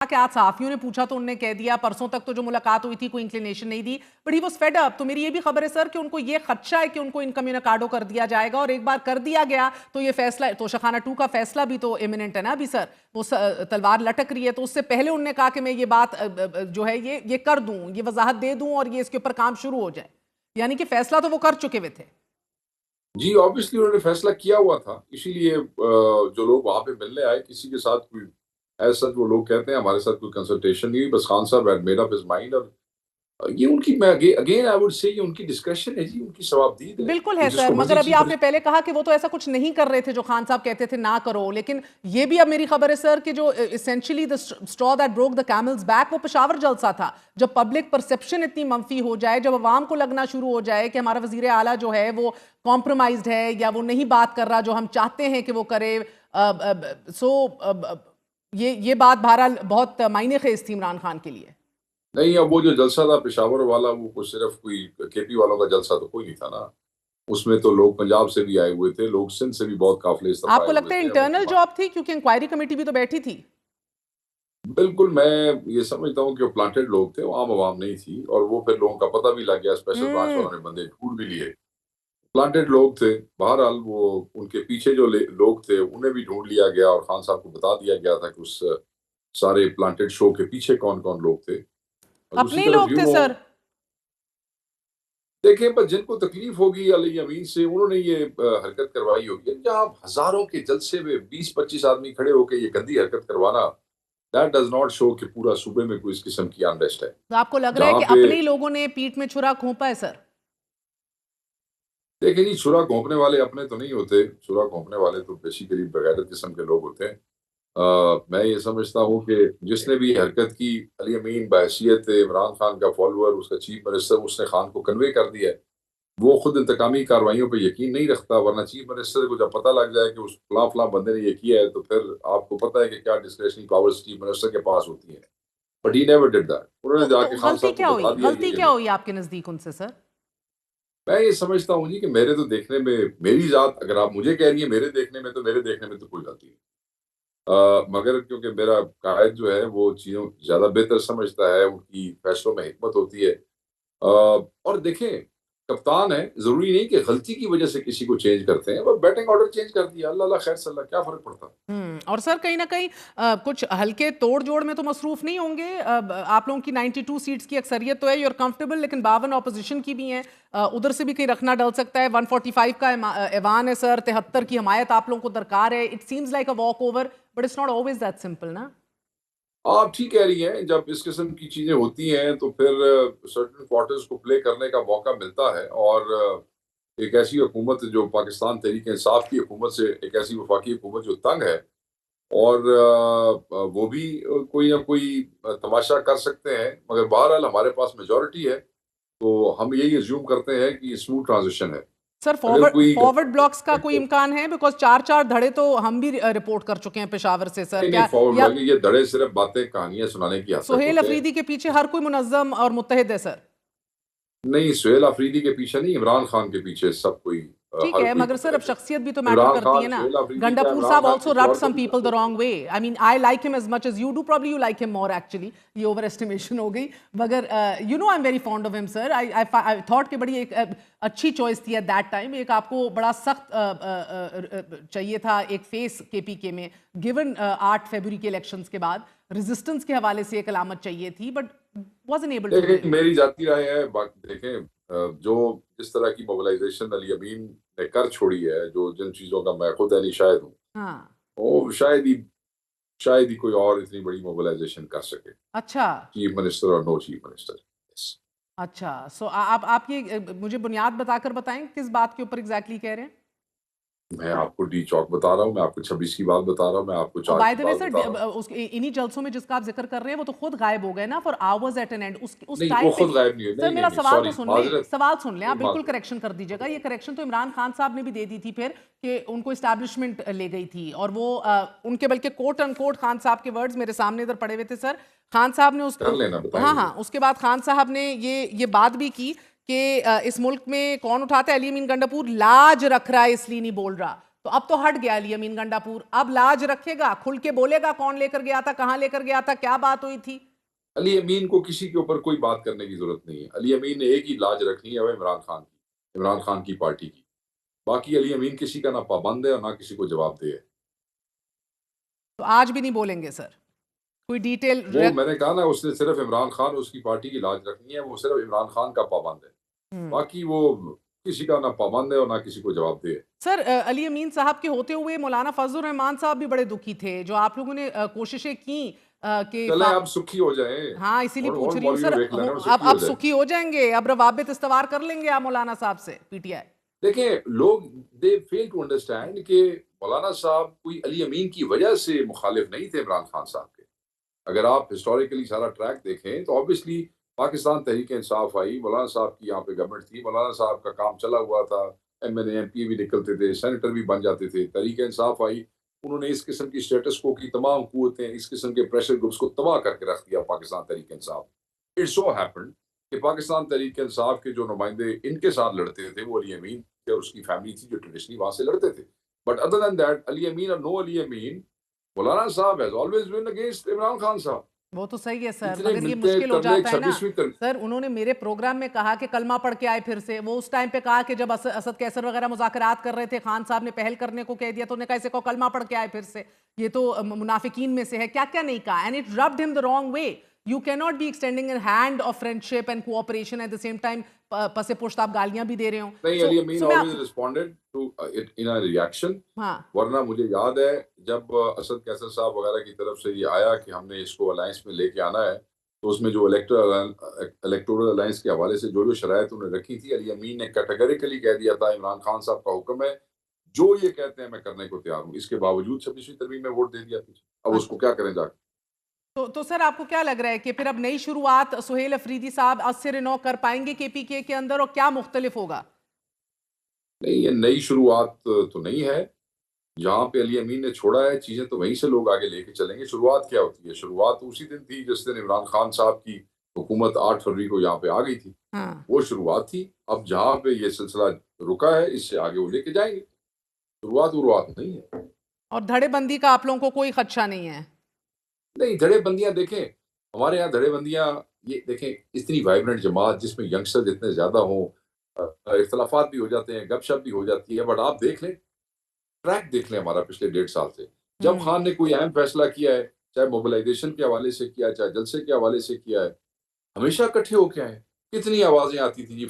کہ آج صحافیوں نے پوچھا تو انہوں نے کہہ دیا, پرسوں تک تو جو ملاقات ہوئی تھی کوئی انکلینیشن نہیں دی, but he was fed up. تو میری یہ بھی خبر ہے سر کہ ان کو یہ خدشہ ہے کہ ان کو انکمیونیکاڈو کر دیا جائے گا, اور ایک بار کر دیا گیا تو یہ فیصلہ توشخانہ 2 کا فیصلہ بھی تو ایمیننٹ ہے نا ابھی سر, وہ تلوار لٹک رہی ہے. تو اس سے پہلے انہوں نے کہا کہ میں یہ بات جو ہے یہ کر دوں, یہ وضاحت دے دوں اور یہ اس کے اوپر کام شروع ہو جائے, یعنی کہ فیصلہ تو وہ کر چکے ہوئے تھے. جی آبویسلی انہوں نے فیصلہ کیا ہوا تھا, اسی لیے جو لوگ وہاں پہ ملنے آئے کسی کے ساتھ کوئی ایسا وہ لوگ کہتے ہیں ہمارے ساتھ کوئی کنسلٹیشن نہیں ہوئی, بس خان صاحب had made up his mind. اور یہ ان کی, میں اگین آئی وڈ سے, یہ ان کی ڈسکریشن ہے جی, ان کی ثوابدید ہے. بالکل ہے سر, مگر ابھی آپ نے پہلے کہا کہ وہ تو ایسا کچھ نہیں کر رہے تھے جو خان صاحب کہتے تھے نہ کرو, لیکن یہ بھی اب میری خبر ہے سر کہ جو essentially the straw that broke the camel's back وہ پشاور جلسہ تھا. جب پبلک پرسپشن اتنی منفی ہو جائے, جب عوام کو لگنا شروع ہو جائے کہ ہمارا وزیر اعلیٰ جو ہے وہ کمپرومائزڈ ہے یا وہ نہیں بات کر رہا جو ہم چاہتے ہیں کہ وہ کرے, یہ بات بہرحال بہت معنی خیز تھی عمران خان کے لیے. نہیں, اب وہ جو جلسہ تھا پشاور والا, وہ صرف کوئی کے پی والوں کا جلسہ تو کوئی نہیں تھا نا, اس میں تو لوگ پنجاب سے بھی آئے ہوئے تھے, لوگ سندھ سے بھی بہت قافلے اس طرف آپ کو لگتا ہے انٹرنل جاب تھی کیونکہ انکوائری کمیٹی بھی تو بیٹھی تھی؟ بالکل, میں یہ سمجھتا ہوں کہ وہ پلانٹڈ لوگ تھے, وہ عام عوام نہیں تھی, اور وہ پھر لوگوں کا پتہ بھی لگ گیا, اسپیشل برانچ والوں نے بندے ڈھونڈ بھی لیے, پلانٹڈ لوگ تھے. بہرحال وہ ان کے پیچھے جو لوگ تھے انہیں بھی ڈھونڈ لیا گیا, اور خان صاحب کو بتا دیا گیا تھا کہ اس سارے پلانٹڈ شو کے پیچھے کون کون لوگ تھے. اپنے لوگ تھے سر. دیکھیں, پر جن کو تکلیف ہوگی علی امین سے, انہوں نے یہ حرکت کروائی ہوگی. جہاں ہزاروں کے جلسے میں 20-25 آدمی کھڑے ہو کے یہ گندی حرکت کروانا, that does not show کہ پورا صوبے میں کوئی اس قسم کی انریسٹ ہے. تو آپ کو لگ رہا ہے کہ اپنے لوگوں نے پیٹ میں چھرا گھونپا ہے سر؟ دیکھیں جی, چھرا گھونپنے والے اپنے تو نہیں ہوتے, چھرا گھونپنے والے تو بیسیکلی بغیرت قسم کے لوگ ہوتے ہیں. میں یہ سمجھتا ہوں کہ جس نے بھی حرکت کی, علی امین بحیثیت عمران خان کا فالوور, اس کا چیف منسٹر, اس نے خان کو کنوے کر دیا ہے. وہ خود انتقامی کارروائیوں پہ یقین نہیں رکھتا, ورنہ چیف منسٹر کو جب پتہ لگ جائے کہ اس فلاں بندے نے یہ کیا ہے, تو پھر آپ کو پتہ ہے کہ کیا ڈسکریشنری پاورز چیف منسٹر کے پاس ہوتی ہیں. But he never did that. انہوں نے جا کے خان صاحب کو بتا دیا. غلطی کیا ہوئی آپ کے نزدیک ان سے سر؟ میں یہ سمجھتا ہوں جی کہ میرے تو دیکھنے میں, میری ذات اگر آپ مجھے کہہ رہی ہیں میرے دیکھنے میں, تو میرے دیکھنے میں تو کوئی غلطی نہیں. مگر کیونکہ میرا قائد جو ہے وہ چیزوں زیادہ بہتر سمجھتا ہے, ان کی فیصلوں میں حکمت ہوتی ہے. اور دیکھیں, کپتان ہے, ضروری نہیں کہ غلطی کی وجہ سے کسی کو چینج کرتے ہیں, وہ بیٹنگ آرڈر چینج کر دیا, اللہ خیر صلی اللہ, کیا فرق پڑتا. اور سر کہیں نہ کہیں کچھ ہلکے توڑ جوڑ میں تو مصروف نہیں ہوں گے. آپ لوگوں کی 92 سیٹس کی اکثریت تو ہے, یو آر کمفرٹیبل, لیکن 52 اپوزیشن کی بھی ہیں, ادھر سے بھی کہیں رکھنا ڈل سکتا ہے. 145 کا ایوان ہے سر, 73 کی حمایت آپ لوگوں کو درکار ہے. It seems like a walk over, but it's not always that simple نا. آپ ٹھیک کہہ رہی ہیں, جب اس قسم کی چیزیں ہوتی ہیں تو پھر سرٹن کوارٹرز کو پلے کرنے کا موقع ملتا ہے. اور ایک ایسی حکومت جو پاکستان تحریک انصاف کی حکومت سے, ایک ایسی وفاقی حکومت جو تنگ ہے, اور وہ بھی کوئی نہ کوئی تماشا کر سکتے ہیں, مگر بہرحال ہمارے پاس میجورٹی ہے, تو ہم یہی ایزیوم کرتے ہیں کہ اسموتھ ٹرانزیشن ہے. سر فارورڈ بلاکس کا کوئی امکان ہے؟ بیکاز 4 دھڑے تو ہم بھی رپورٹ کر چکے ہیں پشاور سے سر. نہیں, فارورڈ بلاک یہ دھڑے صرف باتیں کہانیاں سنانے کی حد تک سہیل افریدی کے پیچھے ہر کوئی منظم اور متحد ہے سر. نہیں, سہیل افریدی کے پیچھے نہیں, عمران خان کے پیچھے سب کوئی. ٹھیک ہے, مگر سر اب شخصیت بھی تو میٹر کرتی ہے نا. گنڈاپور صاحب also rubbed some people the wrong way. I mean, I like him as much as you do. Probably you like him more actually. یہ اوور اسٹیمیشن ہو گئی, مگر you know I'm very fond of him sir. I thought کہ بڑی ایک اچھی choice تھی at that time. ایک آپ کو بڑا سخت چاہیے تھا ایک فیس کے پی کے میں, given 8 فیبروری کے الیکشنز کے بعد ریزسٹنس کے حوالے سے ایک علامت چاہیے تھی, but wasn't able to. دیکھیں, میری ذاتی رائے ہے, دیکھیں جو جس طرح کی موبلائزیشن علی امین نے کر چھوڑی ہے, جو جن چیزوں کا میں خود علی شاہد ہوں, وہ شاید ہی کوئی اور اتنی بڑی موبلائزیشن کر سکے. اچھا, چیف منسٹر اور نو چیف منسٹر. اچھا, سو آپ یہ مجھے بنیاد بتا کر بتائیں کس بات کے اوپر ایگزیکٹلی کہہ رہے ہیں؟ میں آپ کو ڈی چوک بتا رہا ہوں, میں آپ کو 26 کی بات بتا رہا ہوں, میں آپ کو 4 کی بات بتا رہا ہوں. انہی جلسوں میں جس کا آپ ذکر کر رہے ہیں وہ تو خود غائب ہو گئے نا for hours at an end. نہیں, وہ خود غائب نہیں ہوئے. سر میرا سوال تو سن لیں, سوال سن لیں, آپ بالکل کریکشن کر دیجیے گا. یہ کریکشن تو عمران خان صاحب نے بھی دے دی تھی پھر, کہ ان کو اسٹیبلشمنٹ لے گئی تھی, اور وہ ان کے بلکہ کوٹ ان کوٹ خان صاحب کے ورڈز میرے سامنے ادھر پڑے ہوئے تھے سر. خان صاحب نے اس کے بعد خان صاحب نے یہ بات بھی کی کہ اس ملک میں کون اٹھاتا ہے, علی امین گنڈاپور لاج رکھ رہا ہے اس لیے نہیں بول رہا. تو اب تو ہٹ گیا علی امین گنڈاپور, اب لاج رکھے گا, کھل کے بولے گا کون لے کر گیا تھا, کہاں لے کر گیا تھا, کیا بات ہوئی تھی. علی امین کو کسی کے اوپر کوئی بات کرنے کی ضرورت نہیں ہے. علی امین نے ایک ہی لاج رکھنی ہے, وہ عمران خان کی پارٹی کی. باقی علی امین کسی کا نہ پابند ہے اور نہ کسی کو جواب دے ہے. تو آج بھی نہیں بولیں گے سر کوئی ڈیٹیل؟ وہ میں نے کہا نا, اس نے صرف عمران خان اس کی پارٹی کی لاج رکھنی ہے, وہ صرف عمران خان کا پابند ہے. باقی وہ کسی کا نہ پابند ہے اور نہ کسی کو جواب دے. سر علی امین صاحب کے ہوتے ہوئے مولانا فضل الرحمان صاحب بھی بڑے دکھی تھے, جو آپ لوگوں نے کوششیں کی کہ چلیں اب سکھی ہو جائیں. ہاں اسی لیے پوچھ رہی ہوں سر, اب سکھی ہو جائیں گے, اب روابط استوار کر لیں گے آپ مولانا صاحب سے پی ٹی آئی. دیکھیں لوگ دے فیل ٹو انڈرسٹینڈ کہ مولانا صاحب کوئی علی امین کی وجہ سے مخالف نہیں تھے عمران خان صاحب کے. اگر آپ ہسٹوریکلی سارا ٹریک دیکھیں تو آبویسلی پاکستان تحریک انصاف آئی, مولانا صاحب کی یہاں پہ گورنمنٹ تھی, مولانا صاحب کا کام چلا ہوا تھا, M N A M P بھی نکلتے تھے, سینیٹر بھی بن جاتے تھے. تحریک انصاف آئی, انہوں نے اس قسم کی اسٹیٹس کو کی تمام قوتیں, اس قسم کے پریشر گروپس کو تباہ کر کے رکھ دیا Pakistan Tehreek Insaf. It so happened کہ پاکستان تحریک انصاف کے جو نمائندے ان کے ساتھ لڑتے تھے وہ علی امین اور اس کی فیملی تھی جو ٹریڈیشنلی وہاں سے لڑتے تھے. بٹ ادر دین دیٹ, علی امین اور نو علی امین, مولانا صاحب has always been against Imran Khan صاحب. وہ تو صحیح ہے سر, مگر یہ مشکل ہو جاتا ہے نا سر. انہوں نے میرے پروگرام میں کہا کہ کلمہ پڑھ کے آئے پھر سے. وہ اس ٹائم پہ کہا کہ جب اسد کیسر وغیرہ مذاکرات کر رہے تھے, خان صاحب نے پہل کرنے کو کہہ دیا, تو انہوں نے کہا اسے کو کلمہ پڑھ کے آئے پھر سے, یہ تو منافقین میں سے ہے, کیا کیا نہیں کہا. and it rubbed him the wrong way. You cannot be extending a hand of friendship and cooperation at the same time پس پشت آپ گالیاں بھی دے رہے ہوں. نہیں, علی امین always responded to it in a reaction. ورنہ مجھے یاد ہے جب اسد کیسر صاحب وغیرہ کی طرف سے یہ آیا کہ ہم نے اس کو الائنس میں لے کے آنا ہے, تو اس میں جو الیکٹورل الائنس کے حوالے سے جو شرائط انہوں نے رکھی تھی, علی امین نے کیٹیگریکلی کہہ دیا تھا عمران خان صاحب کا حکم ہے, جو یہ کہتے ہیں میں کرنے کو تیار ہوں. اس کے باوجود 26ویں ترمیم میں ووٹ دے دیا پیچھے. اب اس کو کیا کریں جا کے. تو سر آپ کو کیا لگ رہا ہے کہ پھر اب نئی شروعات سہیل افریدی صاحب اثر نو کر پائیں گے کے پی کے اندر, اور کیا مختلف ہوگا؟ نہیں, یہ نئی شروعات تو نہیں ہے. جہاں پہ علی امین نے چھوڑا ہے چیزیں تو وہیں سے لوگ آگے لے کے چلیں گے. شروعات کیا ہوتی ہے؟ شروعات اسی دن تھی جس دن عمران خان صاحب کی حکومت 8 فروری کو یہاں پہ آ گئی تھی. وہ شروعات تھی. اب جہاں پہ یہ سلسلہ رکا ہے اس سے آگے وہ لے کے جائیں گے. شروعات نہیں ہے. اور دھڑے بندی کا آپ لوگوں کو کوئی خدشہ نہیں ہے؟ نہیں, دھڑے بندیاں دیکھیں ہمارے یہاں دھڑے بندیاں, یہ دیکھیں اتنی وائبرنٹ جماعت جس میں ینگسٹر اتنے زیادہ ہوں, اختلافات بھی ہو جاتے ہیں, گپ شپ بھی ہو جاتی ہے, بٹ آپ دیکھ لیں, ٹریک دیکھ لیں ہمارا پچھلے 1.5 سال سے. جب خان نے کوئی اہم فیصلہ کیا ہے, چاہے موبلائزیشن کے حوالے سے کیا, چاہے جلسے کے حوالے سے کیا ہے, ہمیشہ اکٹھے ہو کے آئے. کتنی آوازیں آتی تھی جی